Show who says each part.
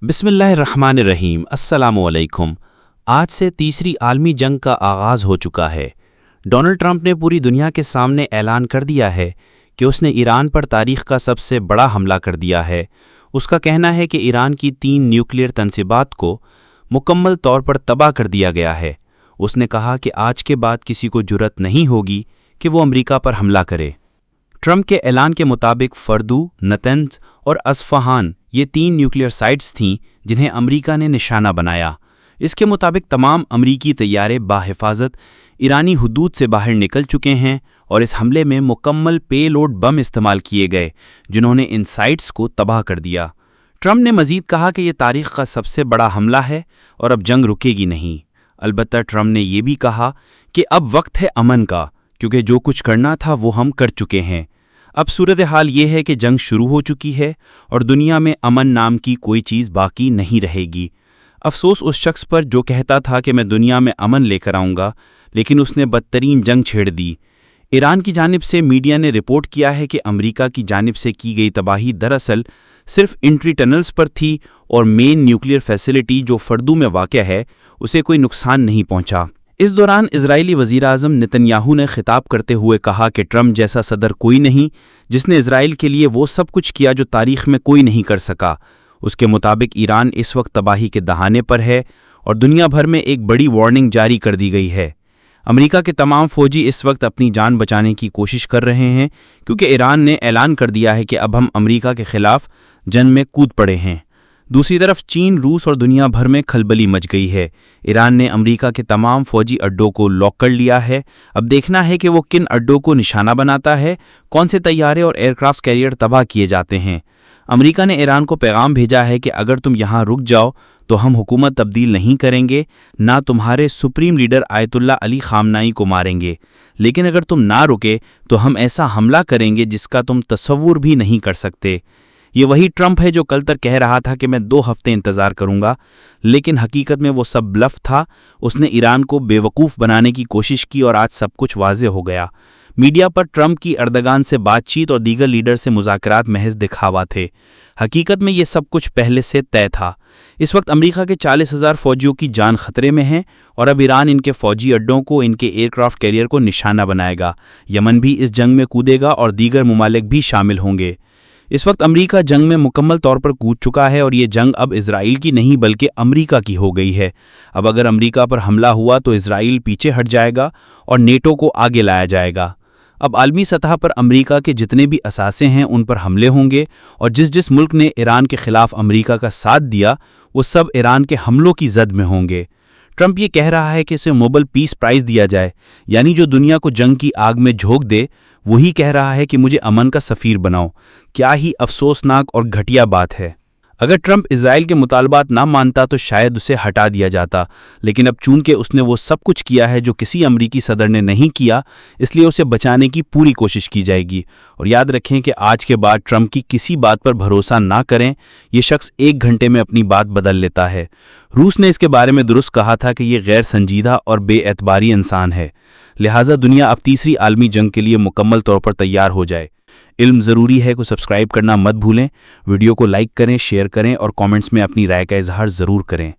Speaker 1: بسم اللہ الرحمن الرحیم۔ السلام علیکم۔ آج سے تیسری عالمی جنگ کا آغاز ہو چکا ہے۔ ڈونلڈ ٹرمپ نے پوری دنیا کے سامنے اعلان کر دیا ہے کہ اس نے ایران پر تاریخ کا سب سے بڑا حملہ کر دیا ہے۔ اس کا کہنا ہے کہ ایران کی 3 نیوکلیئر تنصیبات کو مکمل طور پر تباہ کر دیا گیا ہے۔ اس نے کہا کہ آج کے بعد کسی کو جرأت نہیں ہوگی کہ وہ امریکہ پر حملہ کرے۔ ٹرمپ کے اعلان کے مطابق فردو، نتنز اور اصفہان یہ 3 نیوکلیئر سائٹس تھیں جنہیں امریکہ نے نشانہ بنایا۔ اس کے مطابق تمام امریکی طیارے بحفاظت ایرانی حدود سے باہر نکل چکے ہیں اور اس حملے میں مکمل پے لوڈ بم استعمال کیے گئے جنہوں نے ان سائٹس کو تباہ کر دیا۔ ٹرمپ نے مزید کہا کہ یہ تاریخ کا سب سے بڑا حملہ ہے اور اب جنگ رکے گی نہیں۔ البتہ ٹرمپ نے یہ بھی کہا کہ اب وقت ہے امن کا، کیونکہ جو کچھ کرنا تھا وہ ہم کر چکے ہیں۔ اب صورتحال یہ ہے کہ جنگ شروع ہو چکی ہے اور دنیا میں امن نام کی کوئی چیز باقی نہیں رہے گی۔ افسوس اس شخص پر جو کہتا تھا کہ میں دنیا میں امن لے کر آؤں گا، لیکن اس نے بدترین جنگ چھیڑ دی۔ ایران کی جانب سے میڈیا نے رپورٹ کیا ہے کہ امریکہ کی جانب سے کی گئی تباہی دراصل صرف انٹری ٹنلز پر تھی اور مین نیوکلیئر فیسلٹی جو فردو میں واقع ہے اسے کوئی نقصان نہیں پہنچا۔ اس دوران اسرائیلی وزیراعظم نتن یاہو نے خطاب کرتے ہوئے کہا کہ ٹرمپ جیسا صدر کوئی نہیں جس نے اسرائیل کے لیے وہ سب کچھ کیا جو تاریخ میں کوئی نہیں کر سکا۔ اس کے مطابق ایران اس وقت تباہی کے دہانے پر ہے اور دنیا بھر میں ایک بڑی وارننگ جاری کر دی گئی ہے۔ امریکہ کے تمام فوجی اس وقت اپنی جان بچانے کی کوشش کر رہے ہیں کیونکہ ایران نے اعلان کر دیا ہے کہ اب ہم امریکہ کے خلاف جنگ میں کود پڑے ہیں۔ دوسری طرف چین، روس اور دنیا بھر میں کھلبلی مچ گئی ہے۔ ایران نے امریکہ کے تمام فوجی اڈوں کو لاک کر لیا ہے۔ اب دیکھنا ہے کہ وہ کن اڈوں کو نشانہ بناتا ہے، کون سے طیارے اور ایئر کرافٹ کیریئر تباہ کیے جاتے ہیں۔ امریکہ نے ایران کو پیغام بھیجا ہے کہ اگر تم یہاں رک جاؤ تو ہم حکومت تبدیل نہیں کریں گے، نہ تمہارے سپریم لیڈر آیت اللہ علی خامنائی کو ماریں گے، لیکن اگر تم نہ رکے تو ہم ایسا حملہ کریں گے جس کا تم تصور بھی نہیں کر سکتے۔ یہ وہی ٹرمپ ہے جو کل تک کہہ رہا تھا کہ میں 2 ہفتے انتظار کروں گا، لیکن حقیقت میں وہ سب بلف تھا۔ اس نے ایران کو بے وقوف بنانے کی کوشش کی اور آج سب کچھ واضح ہو گیا۔ میڈیا پر ٹرمپ کی اردگان سے بات چیت اور دیگر لیڈر سے مذاکرات محض دکھاوا تھے۔ حقیقت میں یہ سب کچھ پہلے سے طے تھا۔ اس وقت امریکہ کے 40,000 فوجیوں کی جان خطرے میں ہیں اور اب ایران ان کے فوجی اڈوں کو، ان کے ایئر کرافٹ کیریئر کو نشانہ بنائے گا۔ یمن بھی اس جنگ میں کودے گا اور دیگر ممالک بھی شامل ہوں گے۔ اس وقت امریکہ جنگ میں مکمل طور پر کود چکا ہے اور یہ جنگ اب اسرائیل کی نہیں بلکہ امریکہ کی ہو گئی ہے۔ اب اگر امریکہ پر حملہ ہوا تو اسرائیل پیچھے ہٹ جائے گا اور نیٹو کو آگے لایا جائے گا۔ اب عالمی سطح پر امریکہ کے جتنے بھی اثاثے ہیں ان پر حملے ہوں گے اور جس ملک نے ایران کے خلاف امریکہ کا ساتھ دیا وہ سب ایران کے حملوں کی زد میں ہوں گے۔ ٹرمپ یہ کہہ رہا ہے کہ اسے نوبل پیس پرائز دیا جائے، یعنی جو دنیا کو جنگ کی آگ میں جھونک دے وہی کہہ رہا ہے کہ مجھے امن کا سفیر بناؤ۔ کیا ہی افسوسناک اور گھٹیا بات ہے۔ اگر ٹرمپ اسرائیل کے مطالبات نہ مانتا تو شاید اسے ہٹا دیا جاتا، لیکن اب چونکہ اس نے وہ سب کچھ کیا ہے جو کسی امریکی صدر نے نہیں کیا، اس لیے اسے بچانے کی پوری کوشش کی جائے گی۔ اور یاد رکھیں کہ آج کے بعد ٹرمپ کی کسی بات پر بھروسہ نہ کریں، یہ شخص 1 گھنٹے میں اپنی بات بدل لیتا ہے۔ روس نے اس کے بارے میں درست کہا تھا کہ یہ غیر سنجیدہ اور بے اعتباری انسان ہے، لہٰذا دنیا اب تیسری عالمی جنگ کے لیے مکمل طور پر تیار ہو جائے۔ علم ضروری ہے کو سبسکرائب کرنا مت بھولیں، ویڈیو کو لائک کریں، شیئر کریں اور کامنٹس میں اپنی رائے کا اظہار ضرور کریں۔